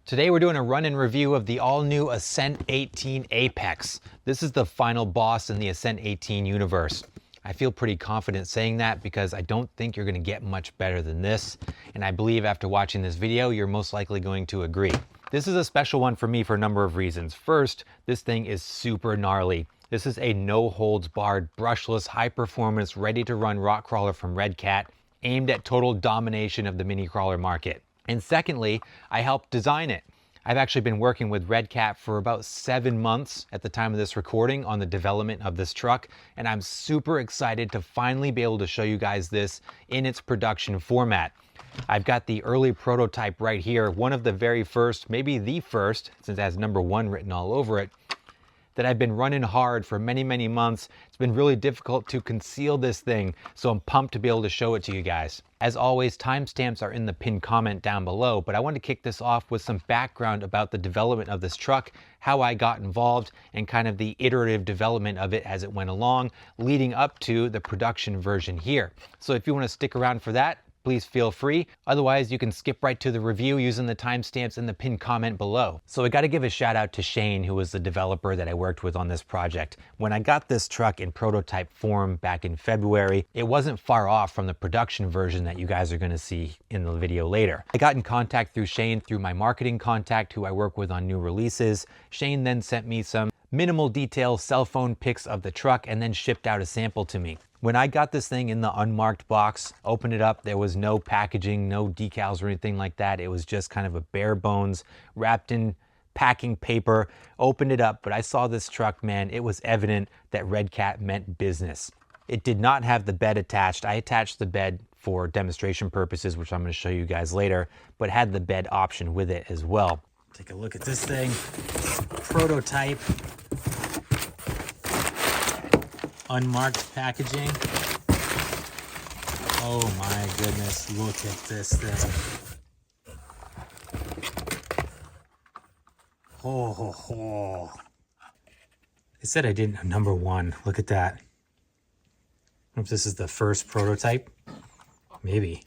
Today we're doing a run and review of the all-new Ascent-18 Apex. This is the final boss in the Ascent-18 universe. I feel pretty confident saying that because I don't think you're going to get much better than this, and I believe after watching this video you're most likely going to agree. This is a special one for me for a number of reasons. First, this thing is super gnarly. This is a no-holds-barred, brushless, high-performance, ready-to-run rock crawler from Redcat, aimed at total domination of the mini crawler market. And secondly, I helped design it. I've actually been working with Redcat for about 7 months at the time of this recording on the development of this truck, and I'm super excited to finally be able to show you guys this in its production format. I've got the early prototype right here, one of the very first, maybe the first, since it has number 1 written all over it, that I've been running hard for many, many months. It's been really difficult to conceal this thing, so I'm pumped to be able to show it to you guys. As always, timestamps are in the pinned comment down below, but I want to kick this off with some background about the development of this truck, how I got involved, and kind of the iterative development of it as it went along, leading up to the production version here. So if you want to stick around for that, please feel free. Otherwise, you can skip right to the review using the timestamps in the pinned comment below. So I got to give a shout out to Shane, who was the developer that I worked with on this project. When I got this truck in prototype form back in February, it wasn't far off from the production version that you guys are going to see in the video later. I got in contact through Shane through my marketing contact, who I work with on new releases. Shane then sent me some minimal detail cell phone pics of the truck and then shipped out a sample to me. When I got this thing in the unmarked box, opened it up, there was no packaging, no decals or anything like that. It was just kind of a bare bones, wrapped in packing paper, opened it up, but I saw this truck, man, it was evident that Redcat meant business. It did not have the bed attached. I attached the bed for demonstration purposes, which I'm going to show you guys later, but had the bed option with it as well. Take a look at this thing. Prototype. Unmarked packaging. Oh my goodness, look at this thing. Oh, ho, ho. It said I didn't have number 1. Look at that. I wonder if this is the first prototype. Maybe.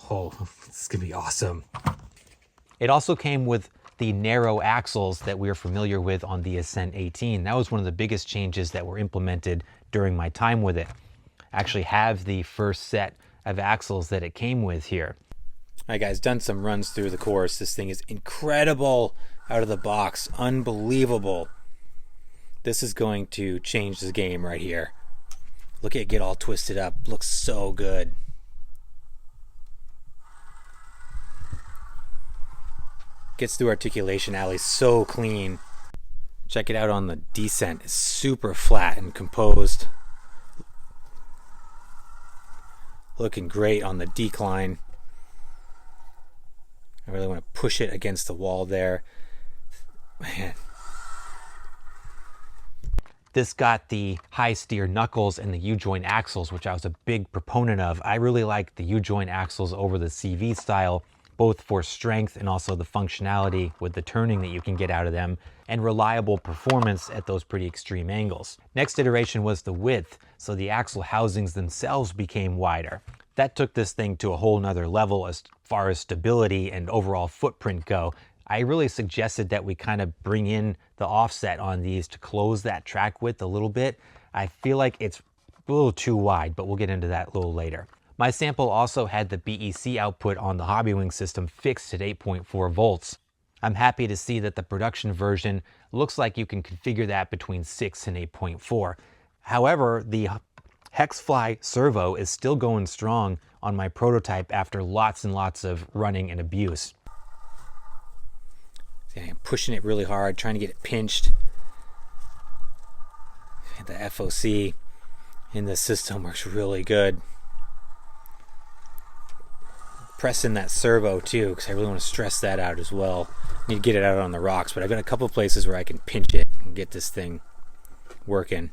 Oh, this is gonna be awesome. It also came with the narrow axles that we're familiar with on the Ascent-18. That was one of the biggest changes that were implemented during my time with it. I actually have the first set of axles that it came with here. All right, guys, done some runs through the course. This thing is incredible out of the box, unbelievable. This is going to change the game right here. Look at it get all twisted up, looks so good. Gets through articulation alley so clean. Check it out on the descent. It's super flat and composed. Looking great on the decline. I really want to push it against the wall there. Man. This got the high steer knuckles and the U-joint axles, which I was a big proponent of. I really like the U-joint axles over the CV style, both for strength and also the functionality with the turning that you can get out of them and reliable performance at those pretty extreme angles. Next iteration was the width, so the axle housings themselves became wider. That took this thing to a whole nother level as far as stability and overall footprint go. I really suggested that we kind of bring in the offset on these to close that track width a little bit. I feel like it's a little too wide, but we'll get into that a little later. My sample also had the BEC output on the Hobbywing system fixed at 8.4 volts. I'm happy to see that the production version looks like you can configure that between 6 and 8.4. However, the Hexfly servo is still going strong on my prototype after lots and lots of running and abuse. See, I'm pushing it really hard, trying to get it pinched. The FOC in the system works really good. Press in that servo too, because I really want to stress that out as well. Need to get it out on the rocks, but I've got a couple places where I can pinch it and get this thing working.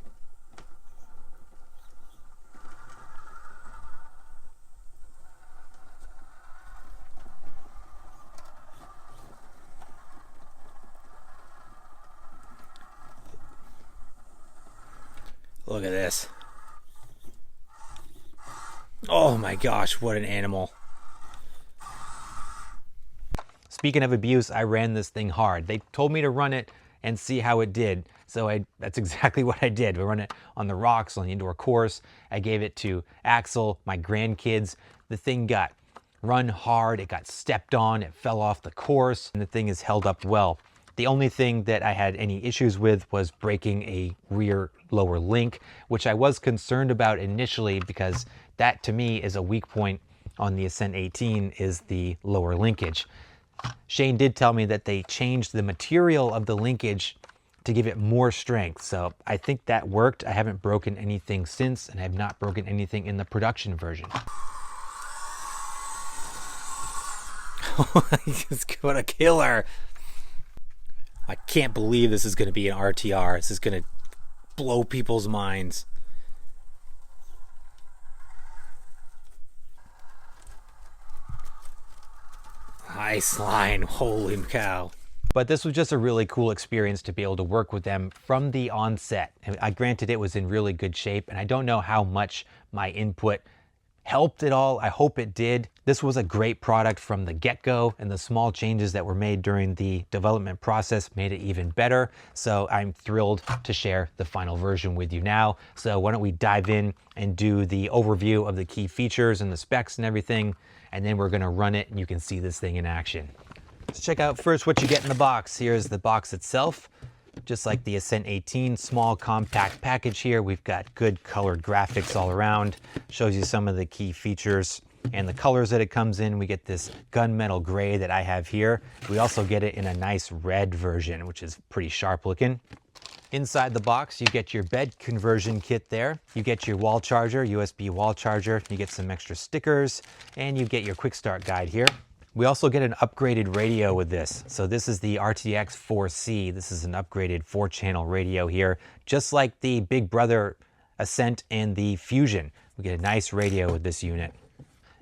Look at this. Oh my gosh, what an animal. speaking of abuse, I ran this thing hard. They told me to run it and see how it did. So that's exactly what I did. We run it on the rocks, on the indoor course. I gave it to Axel, my grandkids. The thing got run hard, it got stepped on, it fell off the course, and the thing is held up well. The only thing that I had any issues with was breaking a rear lower link, which I was concerned about initially because that to me is a weak point on the Ascent-18 is the lower linkage. Shane did tell me that they changed the material of the linkage to give it more strength. So I think that worked. I haven't broken anything since, and I have not broken anything in the production version. Just what a killer. I can't believe this is going to be an RTR. This is going to blow people's minds. Nice line, holy cow. But this was just a really cool experience to be able to work with them from the onset. And granted, it was in really good shape, and I don't know how much my input helped at all. I hope it did. This was a great product from the get-go, and the small changes that were made during the development process made it even better. So I'm thrilled to share the final version with you now. So why don't we dive in and do the overview of the key features and the specs and everything, and then we're gonna run it and you can see this thing in action. Let's check out first what you get in the box. Here's the box itself. Just like the Ascent-18, small compact package here. We've got good colored graphics all around. Shows you some of the key features and the colors that it comes in. We get this gunmetal gray that I have here. We also get it in a nice red version, which is pretty sharp looking. Inside the box, you get your bed conversion kit there. You get your wall charger, USB wall charger. You get some extra stickers, and you get your quick start guide here. We also get an upgraded radio with this. So this is the RTX 4C. This is an upgraded 4-channel radio here, just like the Big Brother Ascent and the Fusion. We get a nice radio with this unit.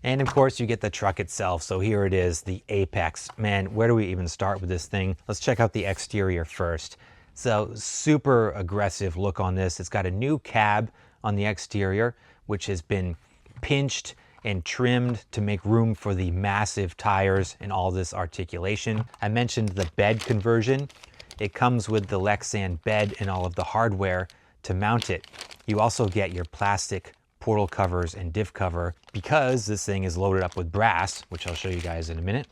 And of course you get the truck itself. So here it is, the Apex. Man, where do we even start with this thing? Let's check out the exterior first. So super aggressive look on this. It's got a new cab on the exterior, which has been pinched and trimmed to make room for the massive tires and all this articulation. I mentioned the bed conversion. It comes with the Lexan bed and all of the hardware to mount it. You also get your plastic portal covers and diff cover because this thing is loaded up with brass, which I'll show you guys in a minute.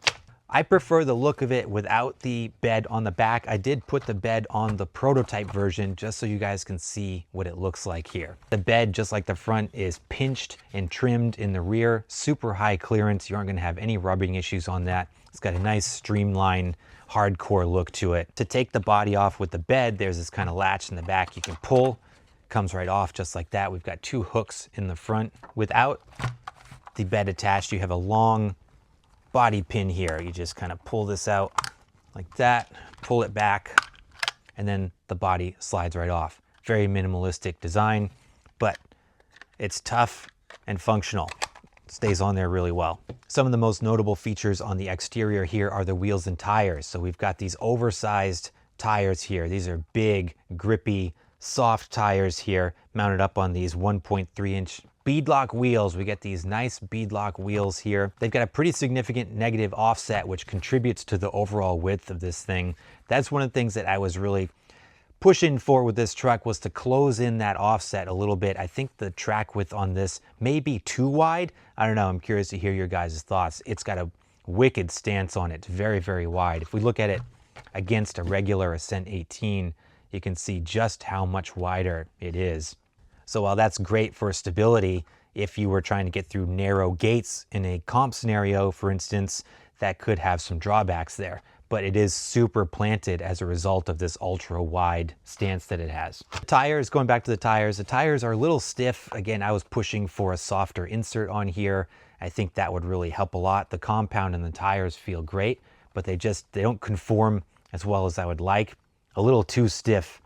I prefer the look of it without the bed on the back. I did put the bed on the prototype version just so you guys can see what it looks like here. The bed, just like the front, is pinched and trimmed in the rear, super high clearance. You aren't gonna have any rubbing issues on that. It's got a nice streamlined, hardcore look to it. To take the body off with the bed, there's this kind of latch in the back you can pull. Comes right off just like that. We've got 2 hooks in the front. Without the bed attached, you have a long body pin here. You just kind of pull this out like that, pull it back, and then the body slides right off. Very minimalistic design, but it's tough and functional. It stays on there really well. Some of the most notable features on the exterior here are the wheels and tires. So we've got these oversized tires here. These are big, grippy, soft tires here, mounted up on these 1.3-inch beadlock wheels. We get these nice beadlock wheels here. They've got a pretty significant negative offset, which contributes to the overall width of this thing. That's one of the things that I was really pushing for with this truck, was to close in that offset a little bit. I think the track width on this may be too wide. I don't know, I'm curious to hear your guys' thoughts. It's got a wicked stance on it. It's very, very wide. If we look at it against a regular Ascent-18, you can see just how much wider it is. So while that's great for stability, if you were trying to get through narrow gates in a comp scenario, for instance, that could have some drawbacks there. But it is super planted as a result of this ultra wide stance that it has. Tires, going back to the tires are a little stiff. Again, I was pushing for a softer insert on here. I think that would really help a lot. The compound and the tires feel great, but they don't conform as well as I would like. A little too stiff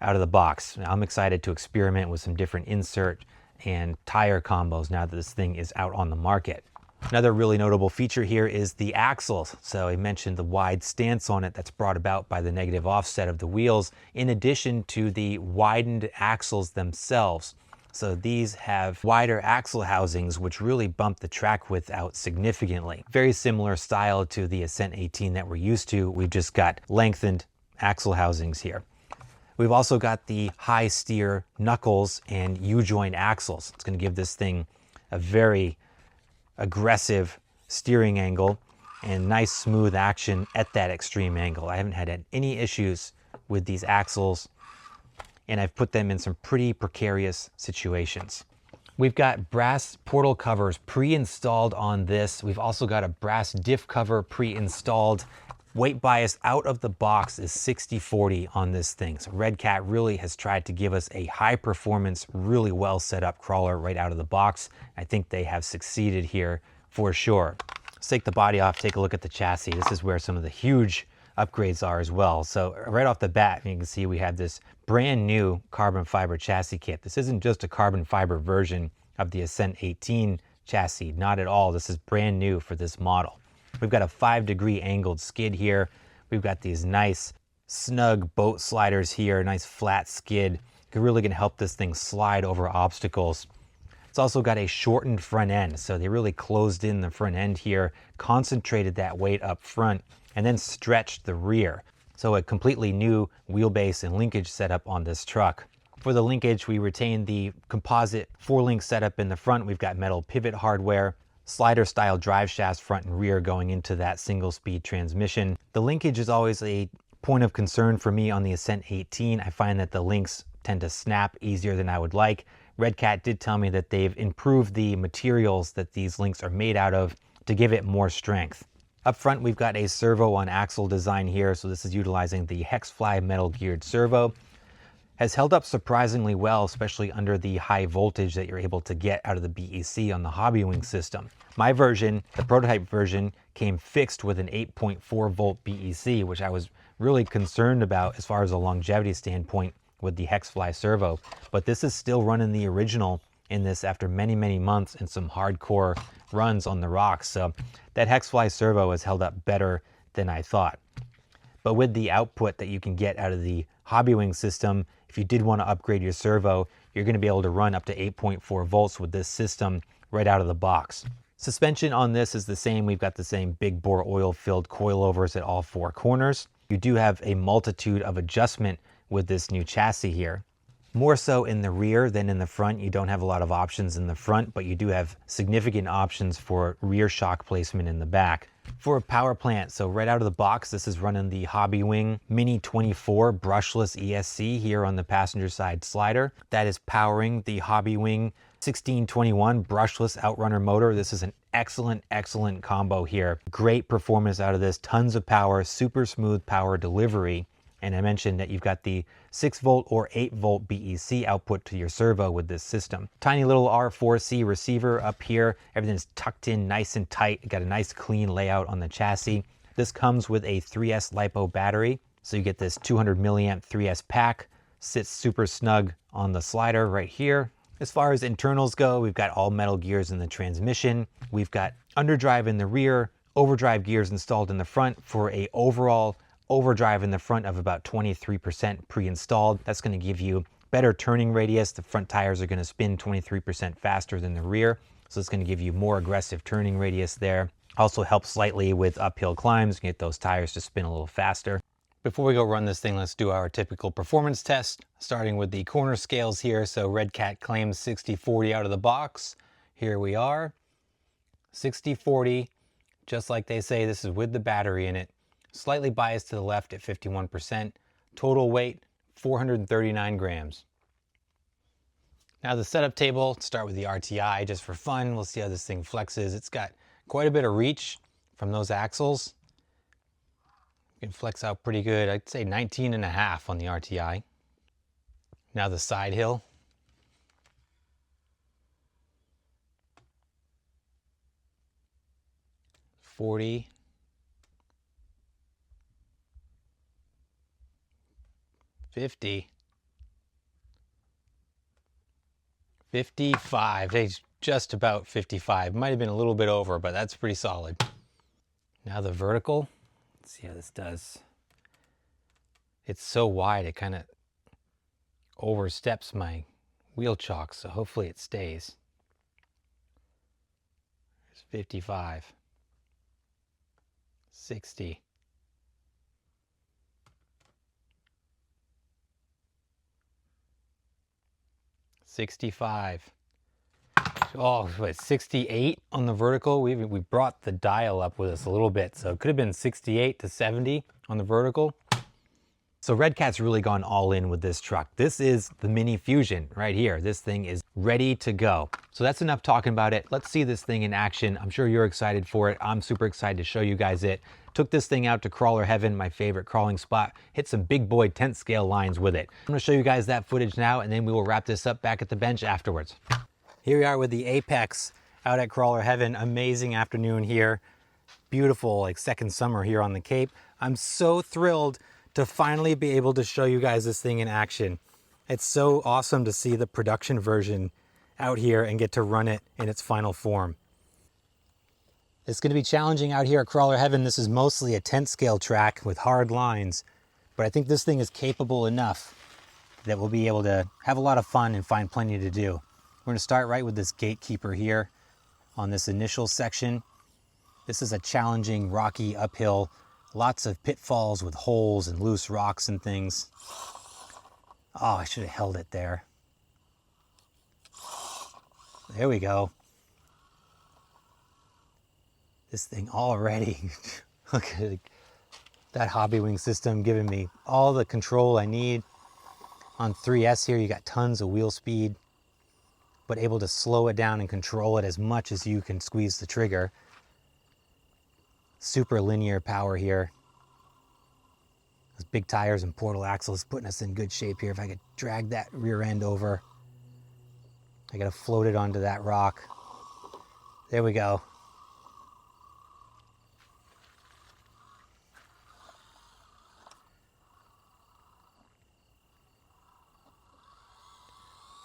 out of the box. I'm excited to experiment with some different insert and tire combos now that this thing is out on the market. Another really notable feature here is the axles. So I mentioned the wide stance on it that's brought about by the negative offset of the wheels, in addition to the widened axles themselves. So these have wider axle housings, which really bump the track width out significantly. Very similar style to the Ascent-18 that we're used to. We've just got lengthened axle housings here. We've also got the high steer knuckles and U-joint axles. It's going to give this thing a very aggressive steering angle and nice smooth action at that extreme angle. I haven't had any issues with these axles, and I've put them in some pretty precarious situations. We've got brass portal covers pre-installed on this. We've also got a brass diff cover pre-installed. Weight bias out of the box is 60/40 on this thing. So Redcat really has tried to give us a high performance, really well set up crawler right out of the box. I think they have succeeded here for sure. Let's take the body off, take a look at the chassis. This is where some of the huge upgrades are as well. So right off the bat, you can see we have this brand new carbon fiber chassis kit. This isn't just a carbon fiber version of the Ascent-18 chassis, not at all. This is brand new for this model. We've got a 5-degree angled skid here. We've got these nice snug boat sliders here, nice flat skid. Really gonna help this thing slide over obstacles. It's also got a shortened front end, so they really closed in the front end here, concentrated that weight up front, and then stretched the rear. So a completely new wheelbase and linkage setup on this truck. For the linkage, we retain the composite 4-link setup in the front. We've got metal pivot hardware, slider style drive shafts front and rear going into that single speed transmission. The linkage is always a point of concern for me on the Ascent-18. I find that the links tend to snap easier than I would like. Redcat did tell me that they've improved the materials that these links are made out of to give it more strength. Up front, we've got a servo on axle design here. So this is utilizing the Hexfly metal geared servo. Has held up surprisingly well, especially under the high voltage that you're able to get out of the BEC on the Hobbywing system. My version, the prototype version, came fixed with an 8.4 volt BEC, which I was really concerned about as far as a longevity standpoint with the Hexfly servo. But this is still running the original in this after many, many months and some hardcore runs on the rocks. So that Hexfly servo has held up better than I thought. But with the output that you can get out of the Hobbywing system, if you did want to upgrade your servo, you're going to be able to run up to 8.4 volts with this system right out of the box. Suspension on this is the same. We've got the same big bore oil filled coilovers at all 4 corners. You do have a multitude of adjustment with this new chassis here. More so in the rear than in the front. You don't have a lot of options in the front, but you do have significant options for rear shock placement in the back. For a power plant, so right out of the box, this is running the Hobbywing Mini24 brushless ESC here on the passenger side slider. That is powering the Hobbywing 1621 brushless outrunner motor. This is an excellent, excellent combo here. Great performance out of this, tons of power, super smooth power delivery. And I mentioned that you've got the 6 volt or 8 volt BEC output to your servo with this system. Tiny little R4C receiver up here. Everything's tucked in nice and tight. Got a nice clean layout on the chassis. This comes with a 3S LiPo battery. So you get this 200 milliamp 3S pack. Sits super snug on the slider right here. As far as internals go, we've got all metal gears in the transmission. We've got underdrive in the rear, overdrive gears installed in the front for a overall overdrive in the front of about 23% pre-installed. That's going to give you better turning radius. The front tires are going to spin 23% faster than the rear, so it's going to give you more aggressive turning radius there. Also helps slightly with uphill climbs, get those tires to spin a little faster. Before we go run this thing, let's do our typical performance test, starting with the corner scales here. So Redcat claims 60/40 out of the box. Here we are, 60/40, just like they say. This is with the battery in it. Slightly biased to the left at 51%. Total weight, 439 grams. Now the setup table, let's start with the RTI just for fun. We'll see how this thing flexes. It's got quite a bit of reach from those axles. You can flex out pretty good. I'd say 19.5 on the RTI. Now the side hill. $40. 50, 55, it's just about 55. Might have been a little bit over, but that's pretty solid. Now the vertical, let's see how this does. It's so wide, it kind of oversteps my wheel chock, so hopefully it stays. There's 55, 60. 65. Oh, what, 68 on the vertical? We brought the dial up with us a little bit, so it could have been 68 to 70 on the vertical. So Redcat's really gone all in with this truck. This is the Mini Fusion right here. This thing is ready to go. So that's enough talking about it. Let's see this thing in action. I'm sure you're excited for it. I'm super excited to show you guys it. Took this thing out to Crawler Heaven, my favorite crawling spot. Hit some big boy tent scale lines with it. I'm gonna show you guys that footage now, and then we will wrap this up back at the bench afterwards. Here we are with the Apex out at Crawler Heaven. Amazing afternoon here. Beautiful, like second summer here on the Cape. I'm so thrilled to finally be able to show you guys this thing in action. It's so awesome to see the production version out here and get to run it in its final form. It's going to be challenging out here at Crawler Heaven. This is mostly a tent scale track with hard lines, but I think this thing is capable enough that we'll be able to have a lot of fun and find plenty to do. We're going to start right with this gatekeeper here on this initial section. This is a challenging, rocky uphill, lots of pitfalls with holes and loose rocks and things. Oh, I should have held it there. There we go. This thing already, look at that Hobbywing system giving me all the control I need. On 3S here, you got tons of wheel speed, but able to slow it down and control it as much as you can squeeze the trigger. Super linear power here. Those big tires and portal axles putting us in good shape here. If I could drag that rear end over, I gotta float it onto that rock. There we go.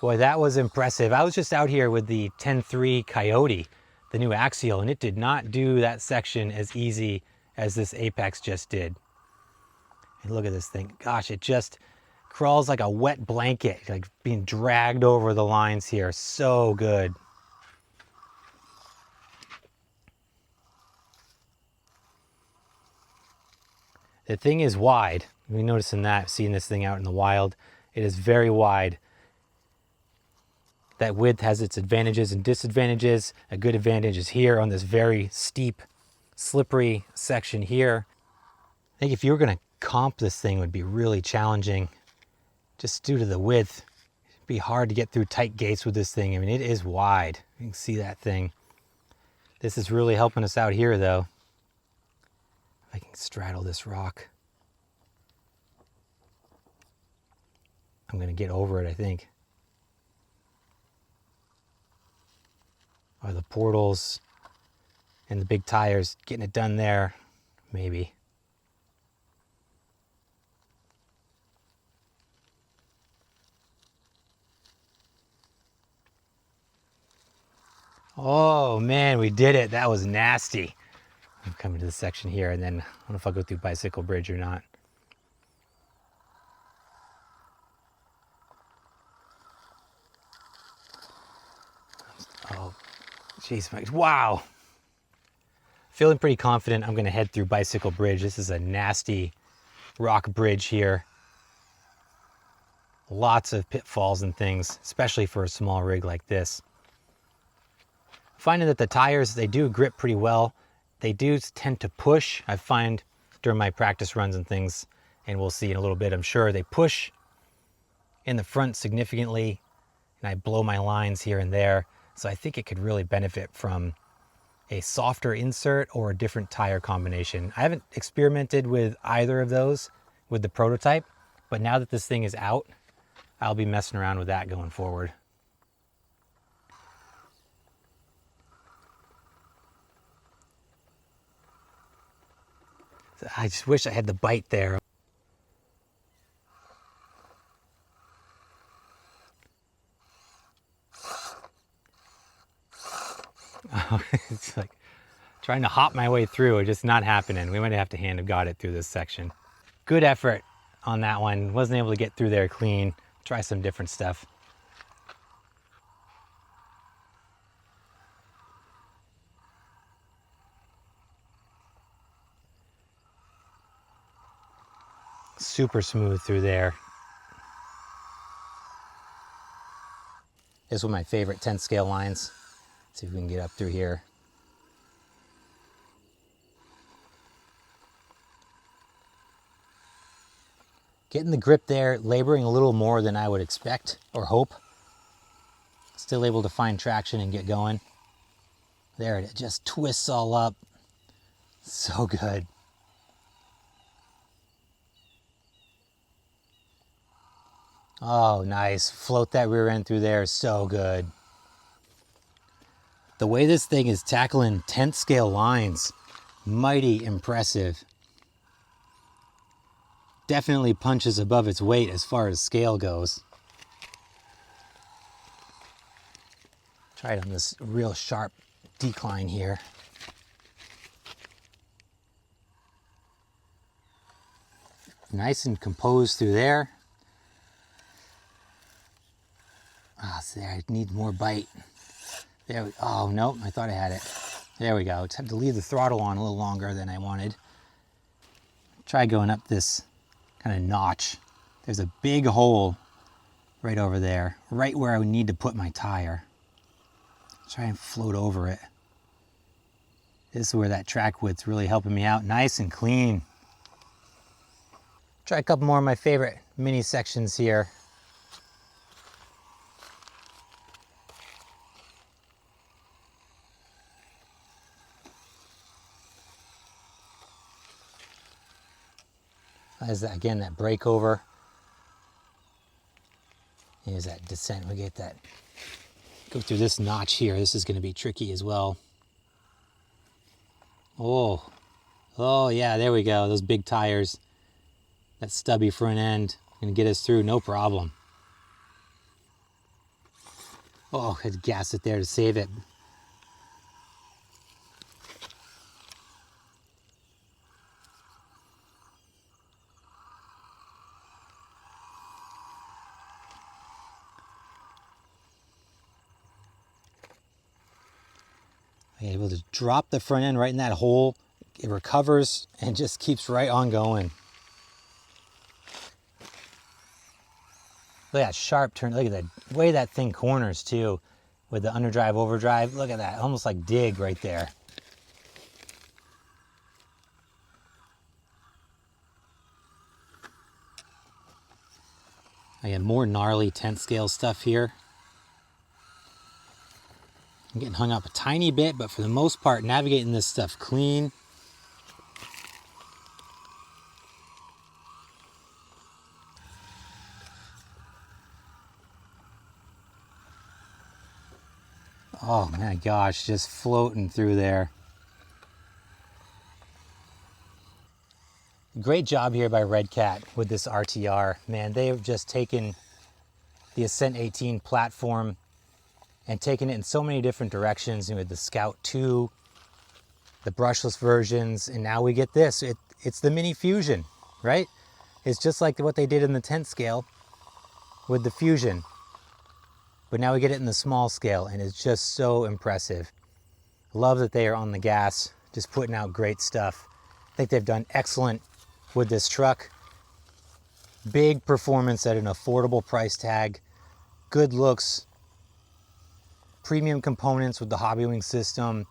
Boy, that was impressive. I was just out here with the 10.3 Coyote, the new Axial, and it did not do that section as easy as this Apex just did. And look at this thing. Gosh, it just crawls like a wet blanket, like being dragged over the lines here. So good. The thing is wide. We're noticing that, seeing this thing out in the wild. It is very wide. That width has its advantages and disadvantages. A good advantage is here on this very steep, slippery section here. I think if you were going to comp this thing, it would be really challenging just due to the width. It'd be hard to get through tight gates with this thing. I mean, it is wide. You can see that thing. This is really helping us out here, though. If I can straddle this rock, I'm going to get over it, I think. Or the portals and the big tires, getting it done there, maybe. Oh man, we did it. That was nasty. I'm coming to this section here, and then I don't know if I'll go through Bicycle Bridge or not. Oh, jeez, wow. Feeling pretty confident I'm going to head through Bicycle Bridge. This is a nasty rock bridge here. Lots of pitfalls and things, especially for a small rig like this. Finding that the tires, they do grip pretty well. They do tend to push. I find during my practice runs and things, and we'll see in a little bit, I'm sure, they push in the front significantly, and I blow my lines here and there. So I think it could really benefit from a softer insert or a different tire combination. I haven't experimented with either of those with the prototype, but now that this thing is out, I'll be messing around with that going forward. I just wish I had the bite there. It's like trying to hop my way through, it's just not happening. We might have to hand of God it through this section. Good effort on that one. Wasn't able to get through there clean. Try some different stuff. Super smooth through there. This is one of my favorite 10 scale lines. Let's see if we can get up through here. Getting the grip there, laboring a little more than I would expect or hope. Still able to find traction and get going. There, it just twists all up. So good. Oh, nice. Float that rear end through there, so good. The way this thing is tackling 10th scale lines, mighty impressive. Definitely punches above its weight as far as scale goes. Try it on this real sharp decline here. Nice and composed through there. Ah, so there, I need more bite. There we, oh no, I thought I had it. There we go. Just have to leave the throttle on a little longer than I wanted. Try going up this kind of notch. There's a big hole right over there, right where I would need to put my tire. Try and float over it. This is where that track width's really helping me out. Nice and clean. Try a couple more of my favorite mini sections here. As that, again, that breakover. Here's that descent. We get that. Go through this notch here. This is going to be tricky as well. Oh, oh yeah, there we go. Those big tires. That stubby front end going to get us through, no problem. Oh, I had to gas it there to save it. I'm able to drop the front end right in that hole. It recovers and just keeps right on going. Look at that sharp turn. Look at the way that thing corners too with the underdrive, overdrive. Look at that, almost like dig right there. Again, more gnarly 10th scale stuff here. I'm getting hung up a tiny bit, but for the most part, navigating this stuff clean. Oh my gosh, just floating through there. Great job here by Redcat with this RTR. Man, they have just taken the Ascent-18 platform and taken it in so many different directions. You know, the Scout 2, the brushless versions, and now we get this. It's the Mini Fusion, right? It's just like what they did in the 10th scale with the Fusion. But now we get it in the small scale, and it's just so impressive. Love that they are on the gas, just putting out great stuff. I think they've done excellent with this truck. Big performance at an affordable price tag. Good looks. Premium components with the Hobbywing system.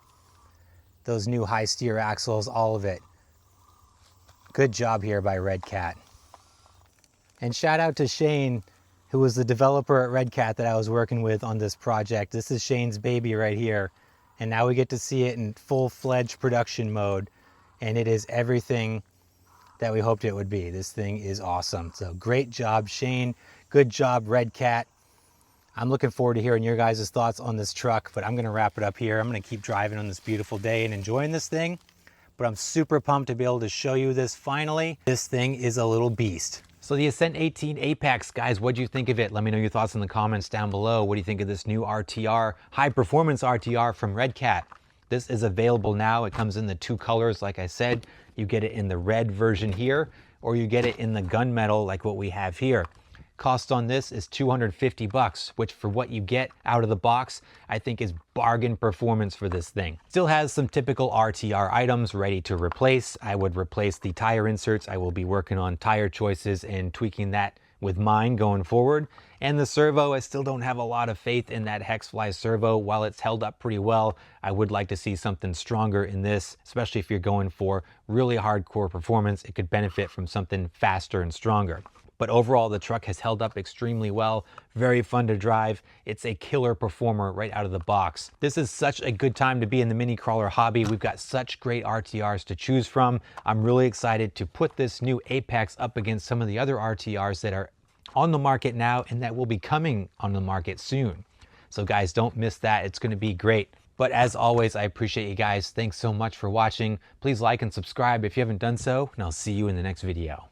Those new high steer axles, all of it. Good job here by Redcat. And shout out to Shane, who was the developer at Redcat that I was working with on this project. This is Shane's baby right here. And now we get to see it in full-fledged production mode. And it is everything that we hoped it would be. This thing is awesome. So great job, Shane. Good job, Redcat. I'm looking forward to hearing your guys' thoughts on this truck, but I'm gonna wrap it up here. I'm gonna keep driving on this beautiful day and enjoying this thing, but I'm super pumped to be able to show you this finally. This thing is a little beast. So the Ascent-18 Apex, guys, what'd you think of it? Let me know your thoughts in the comments down below. What do you think of this new RTR, high performance RTR from Redcat? This is available now. It comes in the two colors, like I said. You get it in the red version here, or you get it in the gunmetal like what we have here. Cost on this is $250, which for what you get out of the box, I think is bargain performance for this thing. Still has some typical RTR items ready to replace. I would replace the tire inserts. I will be working on tire choices and tweaking that with mine going forward. And the servo, I still don't have a lot of faith in that Hexfly servo. While it's held up pretty well, I would like to see something stronger in this, especially if you're going for really hardcore performance. It could benefit from something faster and stronger. But overall, the truck has held up extremely well. Very fun to drive. It's a killer performer right out of the box. This is such a good time to be in the mini crawler hobby. We've got such great RTRs to choose from. I'm really excited to put this new Apex up against some of the other RTRs that are on the market now and that will be coming on the market soon. So guys, don't miss that. It's going to be great. But as always, I appreciate you guys. Thanks so much for watching. Please like and subscribe if you haven't done so, and I'll see you in the next video.